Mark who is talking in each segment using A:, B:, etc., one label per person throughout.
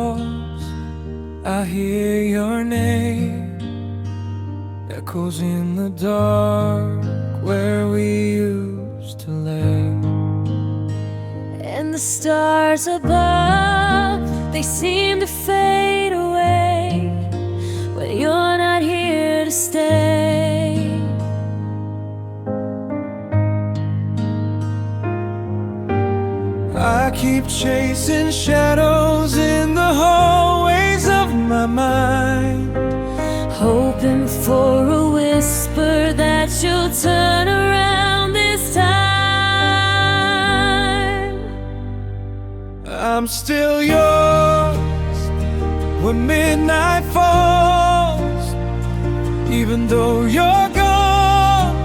A: falls, I hear your name echoes in the dark where we used to lay.
B: And the stars above, they seem to fade away when you're not here to stay.
A: I keep chasing shadows in the hallways of my mind,
B: hoping for a whisper that you'll turn around this time.
A: I'm still yours when midnight falls. Even though you're gone,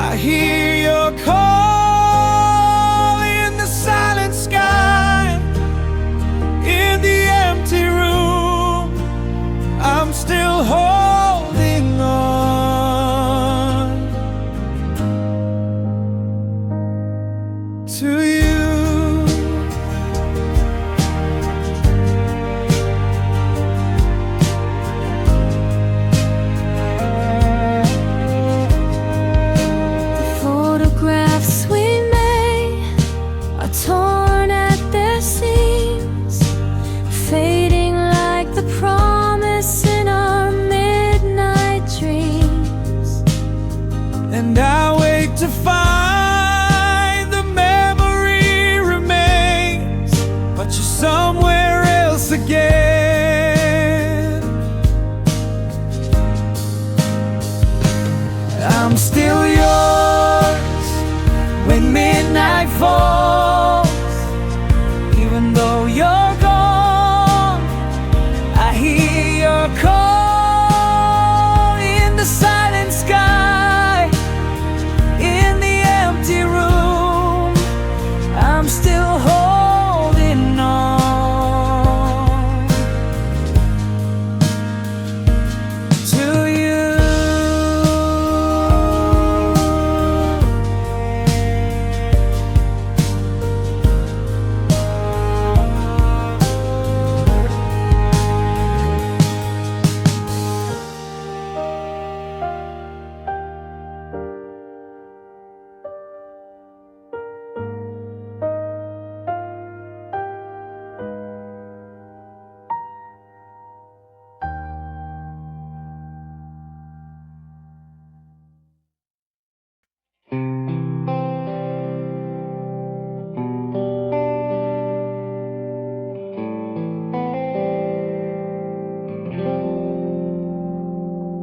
A: I hear your call in the silent sky, in the empty room. I'm still holding on to you.
B: The photographs we made are torn at their seams, fading like the promise in our midnight dreams.
A: And I wake to find the memory remains, but you're somewhere else again. I'm still yours when midnight falls. Even though you're gone, I hear your call in the silent sky, in the empty room. I'm still holding on to you.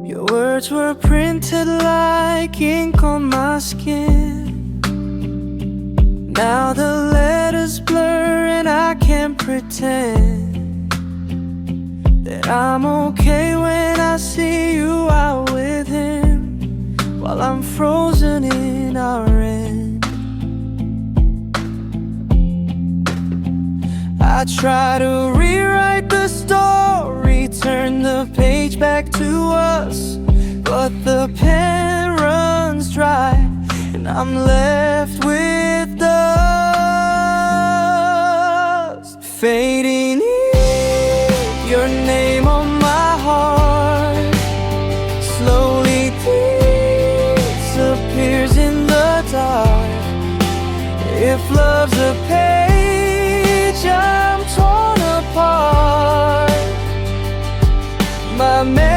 A: Your words were printed like ink on my skin. Now the letters blur and I can't pretend that I'm okay when I see you out with him, while I'm frozen in our end. I try to rewrite the story, turn the page back to us, but the pen runs dry and I'm left with dust fading in. Your name on my heart slowly disappears in the dark. If love's a page I'm torn apart, my memories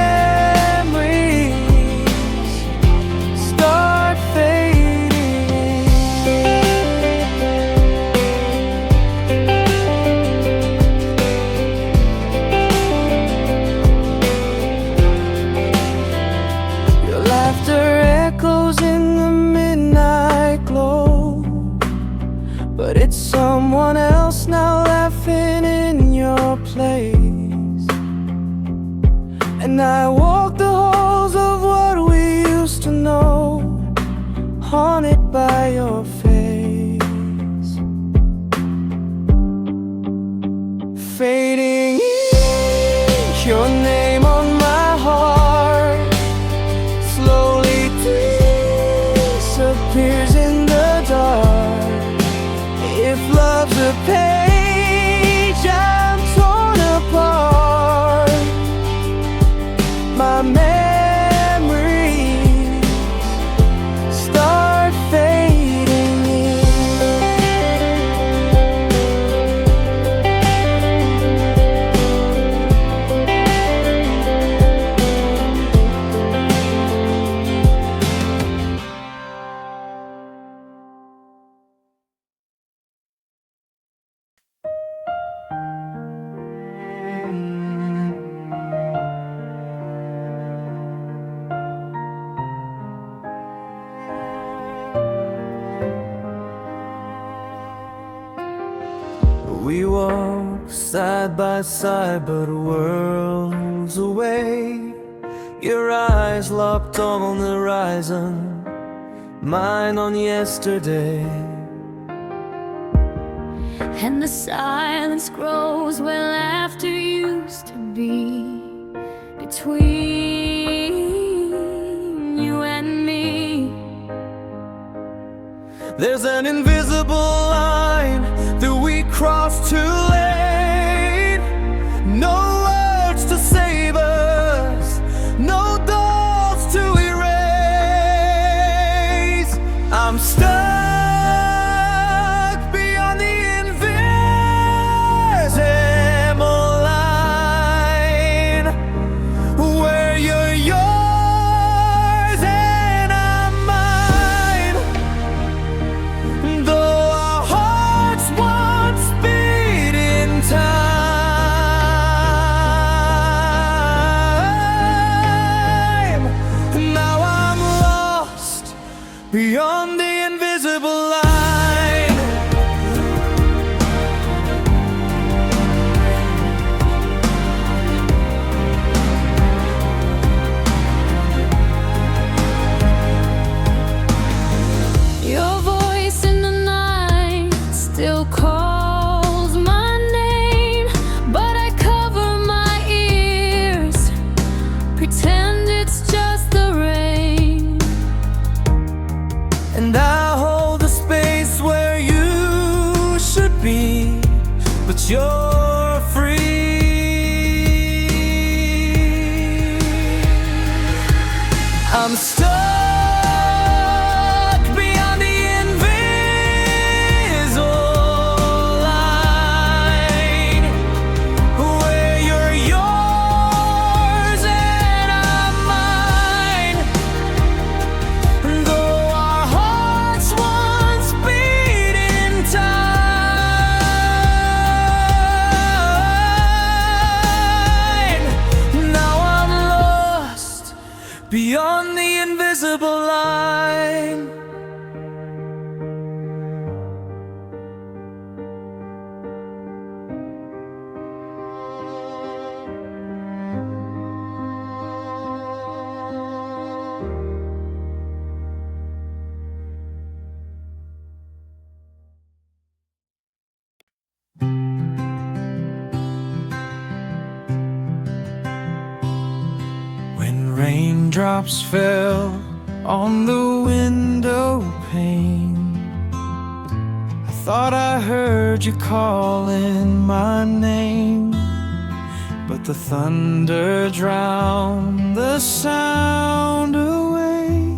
A: start fading. Your laughter echoes in the midnight glow, but it's someone else now laughing in your place. And I walk the halls of what we used to know, haunted by your face. Fading in, your name on my heart slowly disappears in the dark. If love's a page I'm torn side by side but worlds away. Your eyes locked on the horizon, mine on yesterday.
B: And the silence grows where laughter used to be between you and me.
A: There's an invisible line that we cross too late. No words to save us, no doors to erase. I'm stuck beyond the invisible line, where you're yours and I'm mine. Though our hearts once beat in time, now I'm lost beyond the invisible line.
B: Your voice in the night still calls my name, but I cover my ears, pretend it's just the rain.
A: And I hold the space where you should be, but you're free. I'm stuck beyond the invisible line, where you're yours and I'm mine. Though our hearts once beat in time, now I'm lost beyond the invisible line. When raindrops fell on the window pane, I thought I heard you calling my name, but the thunder drowned the sound away,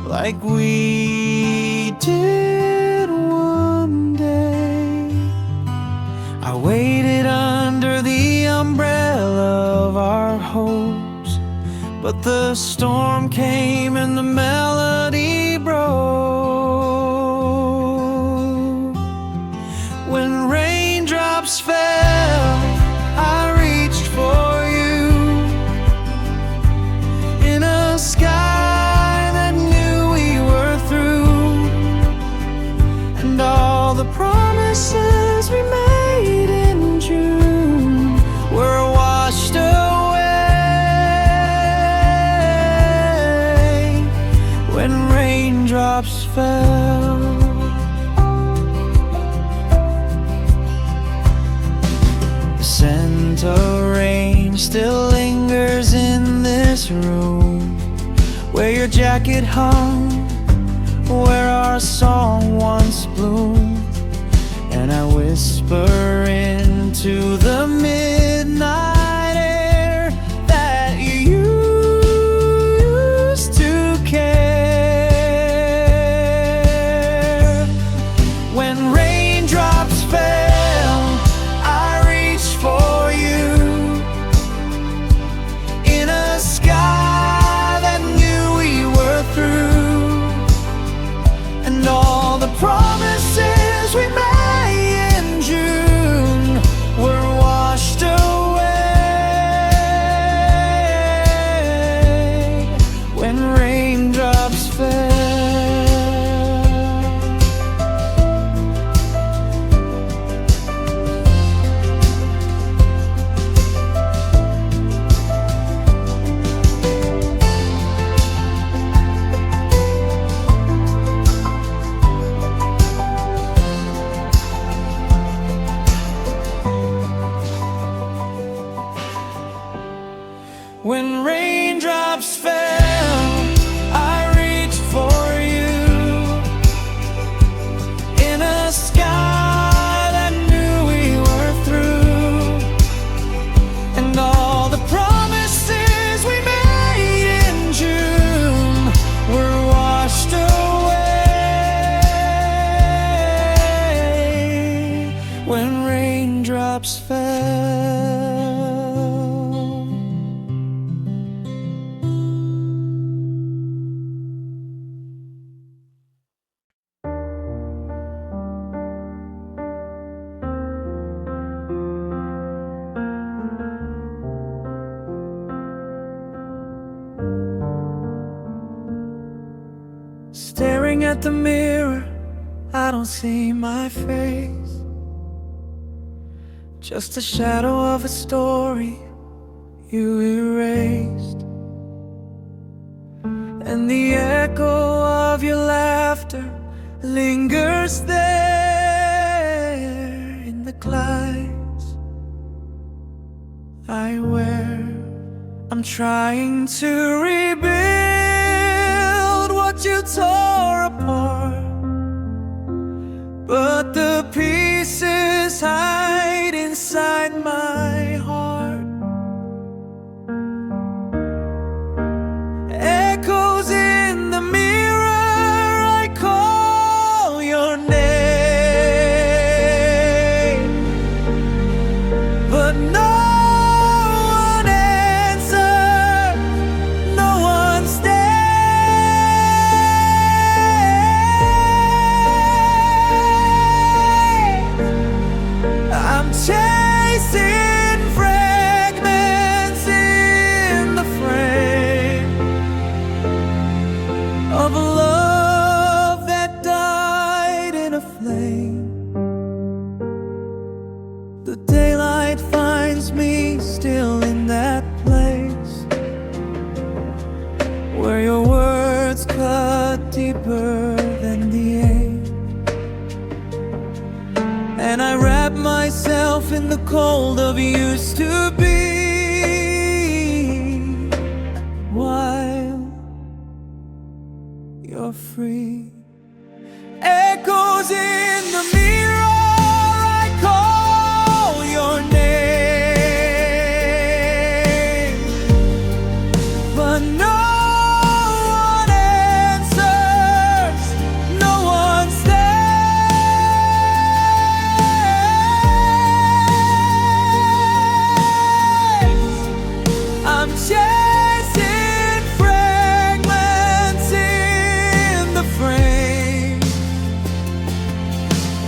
A: like we did one day. I waited under the umbrella of our hopes, but the storm came and the melody broke. When raindrops fell, I reached for you in a sky that knew we were through, and all the promises we made in June were washed away when raindrops fell. The scent of rain still lingers in this room, where your jacket hung, where our song once bloomed. And I whisper into the midnight air that you used to care. When raindrops fell, I reached for you in a sky that knew we were through, and all the promises we made in June were When raindrops fell, I reached for you in a sky that knew we were through, and all the promises we made in June were washed away when raindrops fell. Staring at the mirror, I don't see my face, just a shadow of a story you erased, and the echo of your laughter lingers there in the clothes I wear. I'm trying to rebuild what you tore apart, but the pieces hide inside my heart. Echoes in the mirror, I call your name, but no one answers, no one stays. I'm chasing fragments in the frame of a love that died in a flame. The daylight finds me still in that place where your words cut deeper than the ache, and I wrap myself in the cold of used to be, while you're free. Echoes in the mirror, I call your name, but no one answers, no one stays. I'm chasing fragments in the frame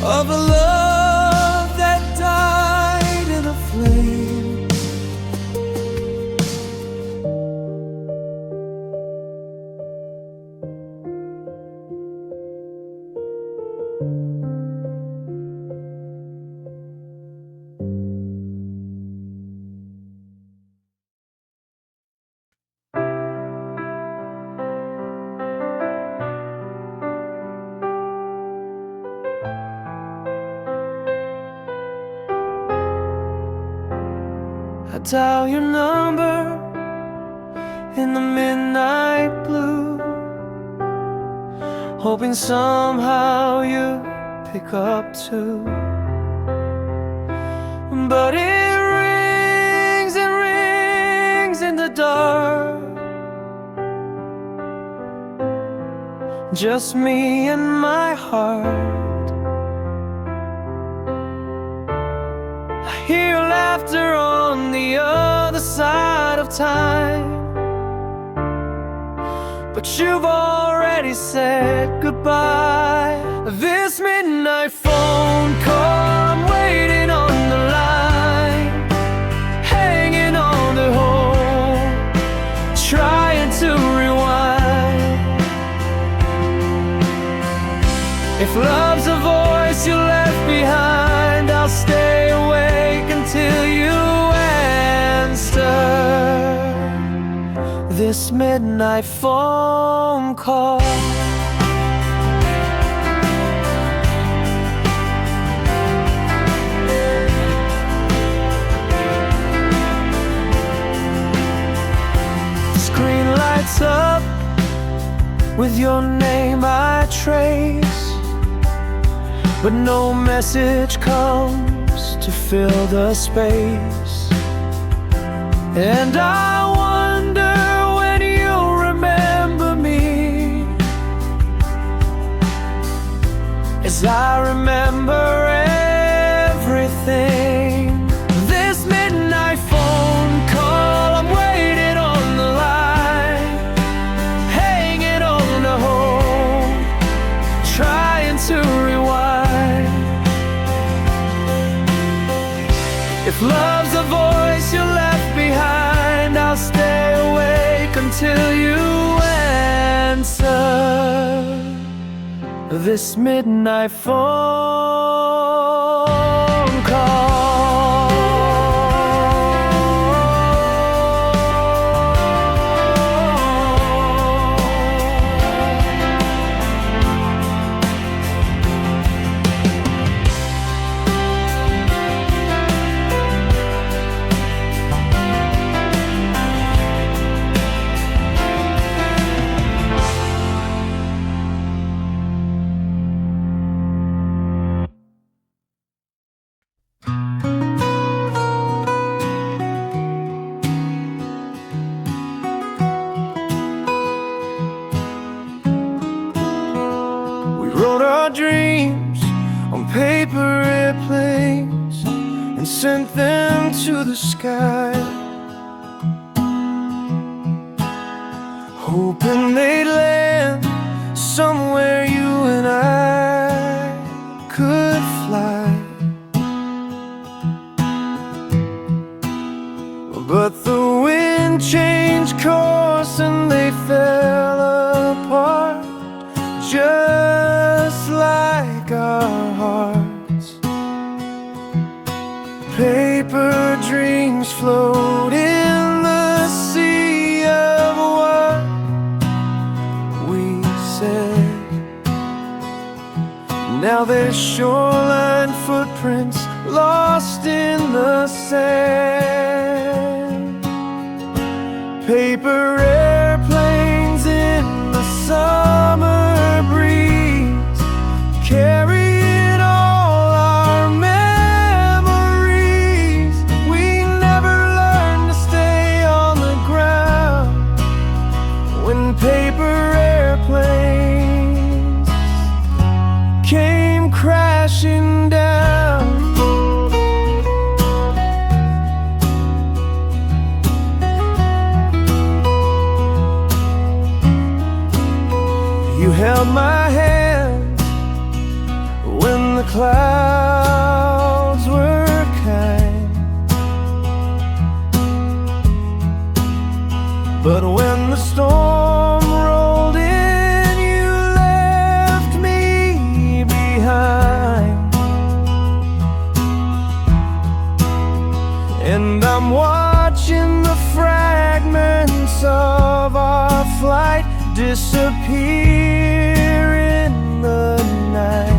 A: of a love that died in a flame. I dial your number in the midnight blue, hoping somehow you pick up too. But it rings and rings in the dark, just me and my heart. I hear your laughter on the other side of time, but you've already said goodbye. This midnight phone call, I'm waiting on the line, hanging on the hope, trying to rewind. If love's a voice you left behind, I'll stay awake until you answer this midnight phone call. with your name I trace, but no message comes to fill the space. And I wonder when you'll remember me, as I remember everything. This midnight phone call, I'm waiting on the line, hanging on to hope, trying to rewind. If love's the voice you left behind, I'll stay awake until you answer this midnight phone call. Wrote our dreams on paper airplanes and sent them to the sky, hoping they'd land somewhere you and I could fly. But the wind changed course and they fell apart, just like our hearts. Paper dreams float in the sea of what we said. Now there's shoreline footprints lost in the sand. Paper airplanes in the summer breeze, carrying all our memories. We never learned to stay on the ground when paper airplanes came crashing down. You held my hand when the clouds were kind, but when the storm rolled in, you left me behind. And I'm watching the fragments of our flight disappear in the night.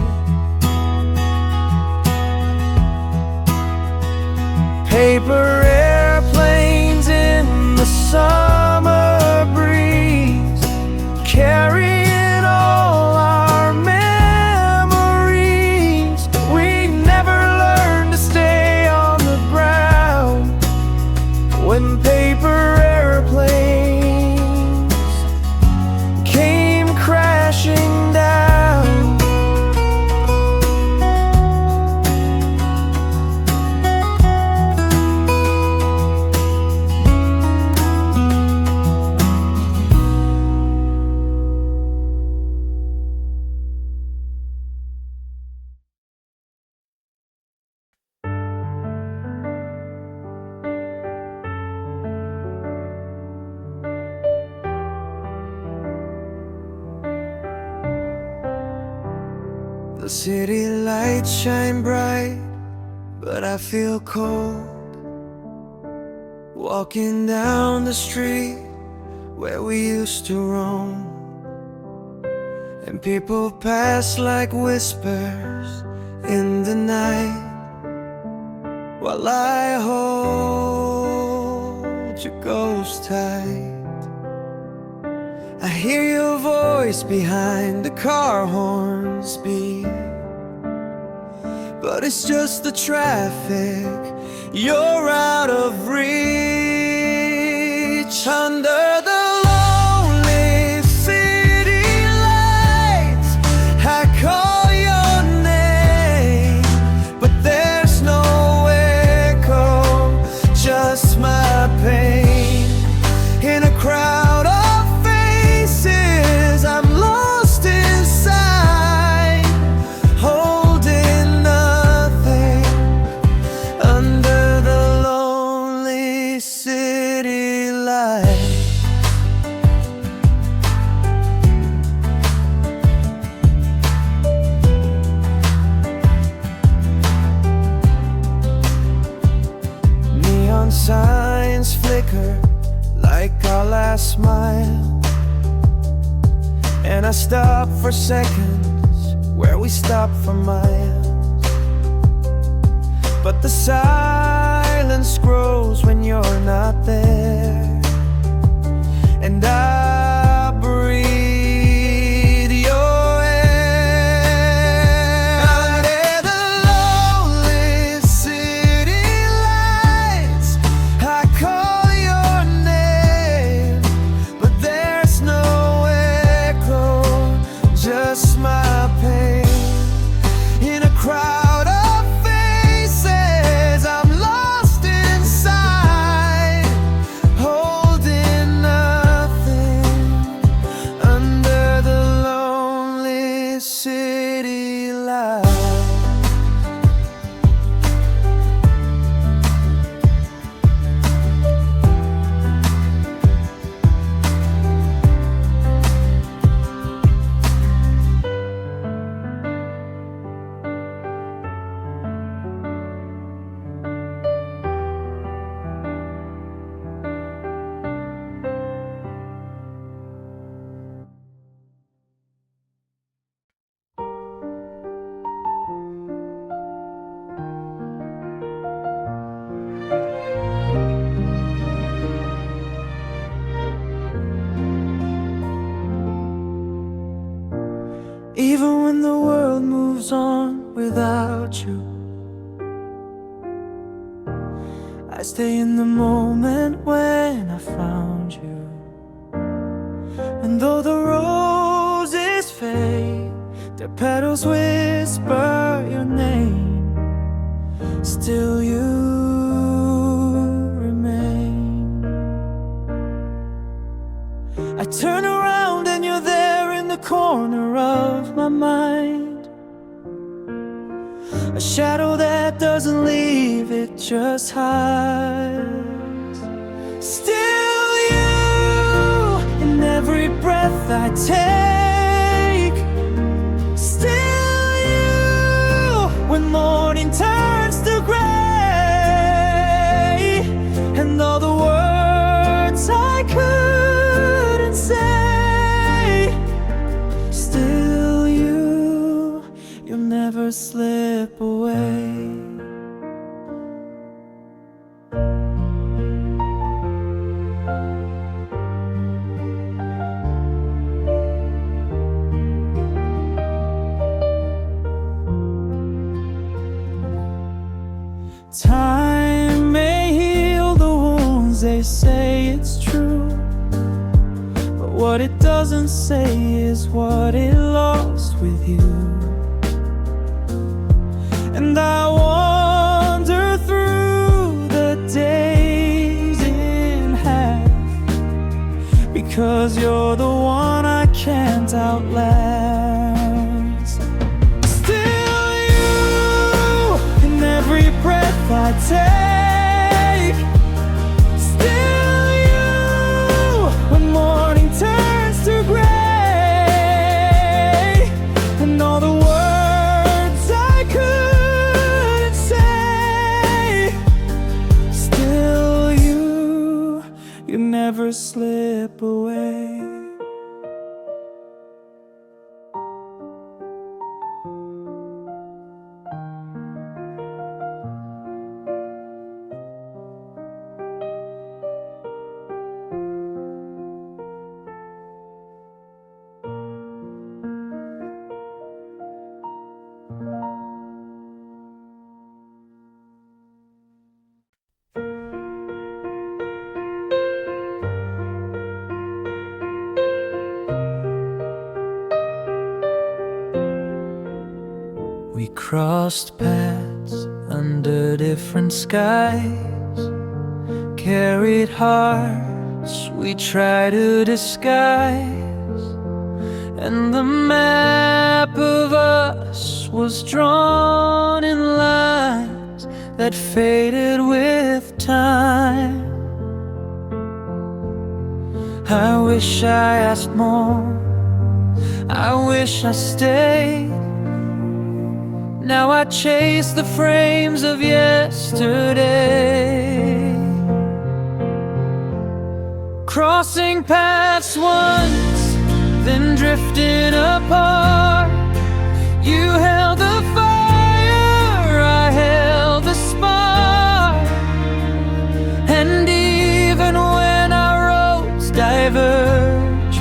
A: Paper airplanes in the summer breeze, carrying all our memories. We never learned to stay on the ground when paper airplanes came crashing down. The city lights shine bright, but I feel cold. Walking down the street where we used to roam, and people pass like whispers in the night, while I hold your ghost tight. I hear your voice voice behind the car horns beat, but it's just the traffic. You're out of reach under the lonely city lights. I call your name, but there's no echo, just my pain in a crowd of faces. I'm lost inside, holding nothing under the lonely city light. Neon signs flicker like our last smile, and I stop for seconds where we stop for miles. But the silence grows when you're not there, and I breathe your air. Under the lonely city lights, I call your name, but there's no echo, just my pain in a crowd of faces. I'm lost inside, holding nothing under the lonely city light. Even when the world moves on without you, I stay in the moment when I found you. And though the roses fade, their petals whisper your name, still you remain. I turn around and you're there in the corner of my mind, a shadow that doesn't leave, it just hides. Still you, in every breath I take. Still you, when morning turns to gray, and all the words I couldn't say. Still you, you'll never slip away. Time may heal the wounds, they say it's true, but what it doesn't say is what it lost with you. And I wander through the days in half, because you're the one I can't outlast. Still you, in every breath I take. Still you, when morning turns to gray, and all the words I couldn't say. Still you, you never slip away. crossed paths under different skies, carried hearts we try to disguise, and the map of us was drawn in lines that faded with time. I wish I asked more, I wish I stayed. Now I chase the frames of yesterday, crossing paths once, then drifting apart. You held the fire, I held the spark, and even when our roads diverge,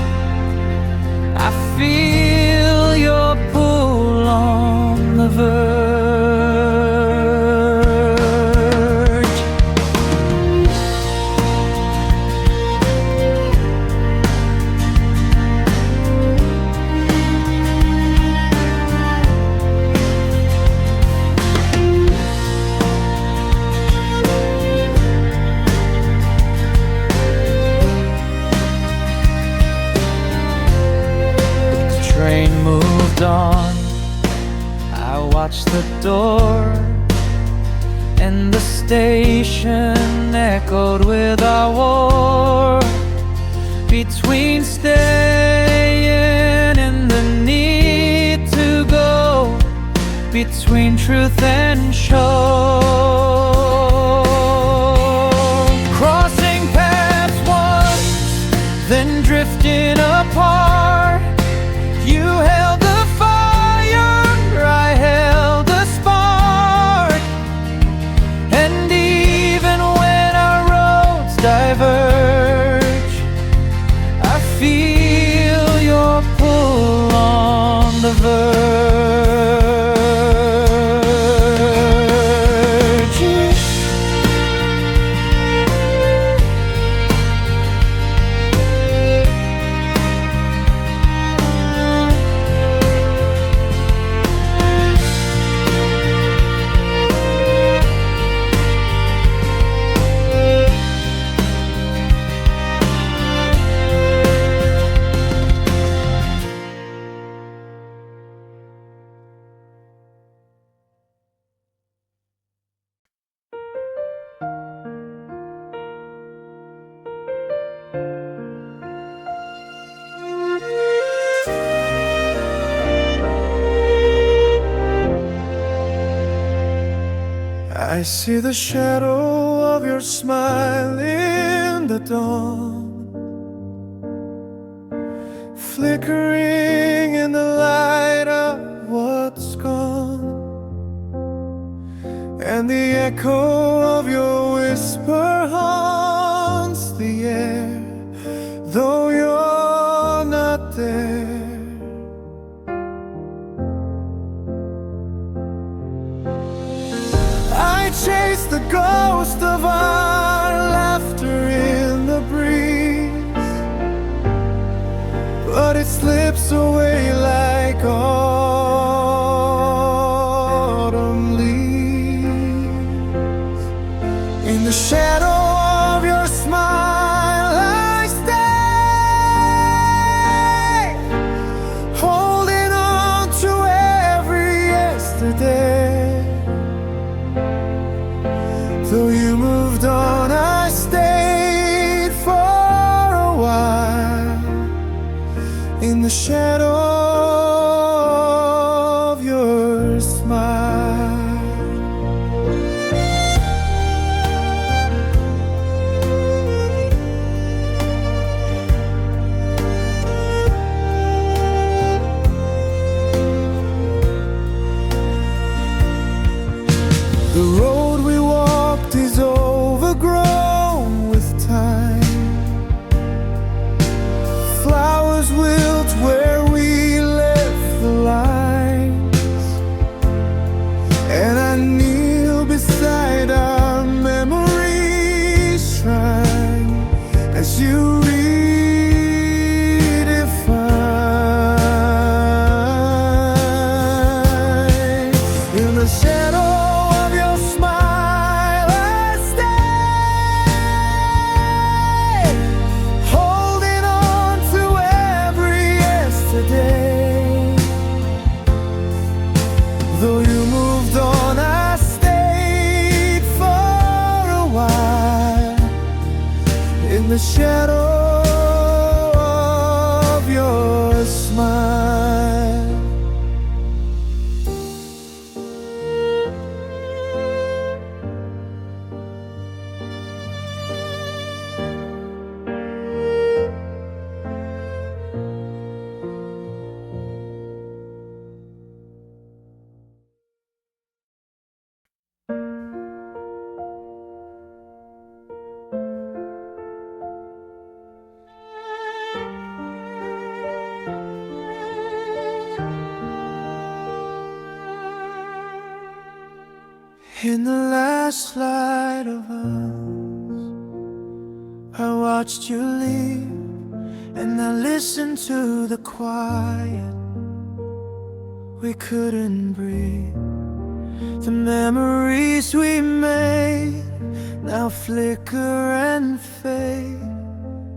A: I feel your pull on the verge. The train moved on, I watched the door, and the station echoed with our war. Between staying and the need to go, between truth and show, crossing paths once, then drifting apart. You held the fire, I held the spark, and even when our roads diverge, I feel your pull on the verge. I see the shadow of your smile in the dawn, flickering in the light of what's gone, and the echo of your whisper haunts the air, though you're not there. Chase the ghost of our laughter in the breeze, but it slips away like autumn leaves. In the shadow of your smile I stay, holding on to every yesterday. Though you moved on, I stayed for a while in the shadow of your smile. The road we walked is overgrown with time. Flowers wilt where we left the lines, and I kneel beside our memory's shrine as you redefine. the shadow of your smile. In the last light of us, I watched you leave, and I listened to the quiet. We couldn't breathe. The memories we made now flicker and fade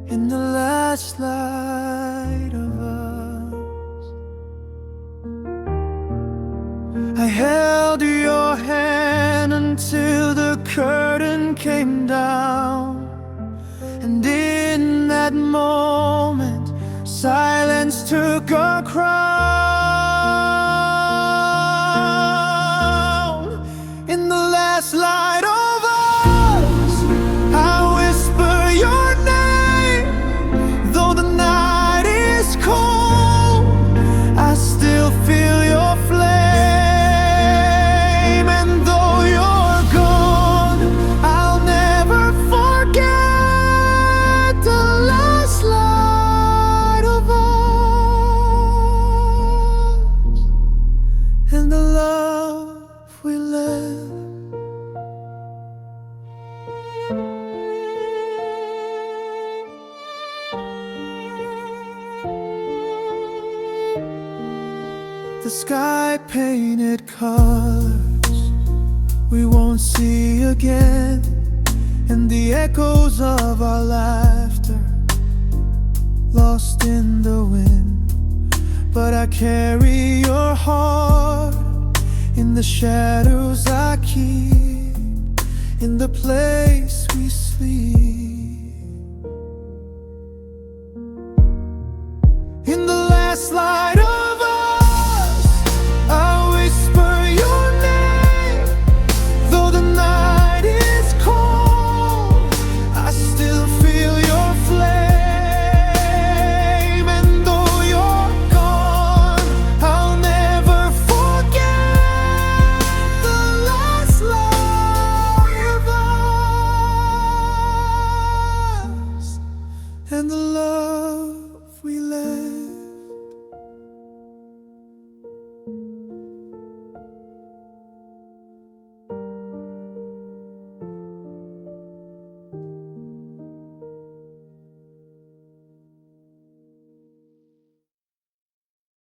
A: in the last light of us. I held your hand until the curtain came down, and in that moment silence took a crown. In the last light of us, I whisper your name. Though the night is cold, I still feel your flame. The sky painted colors we won't see again, and the echoes of our laughter lost in the wind. But I carry your heart in the shadows I keep, in the place we sleep.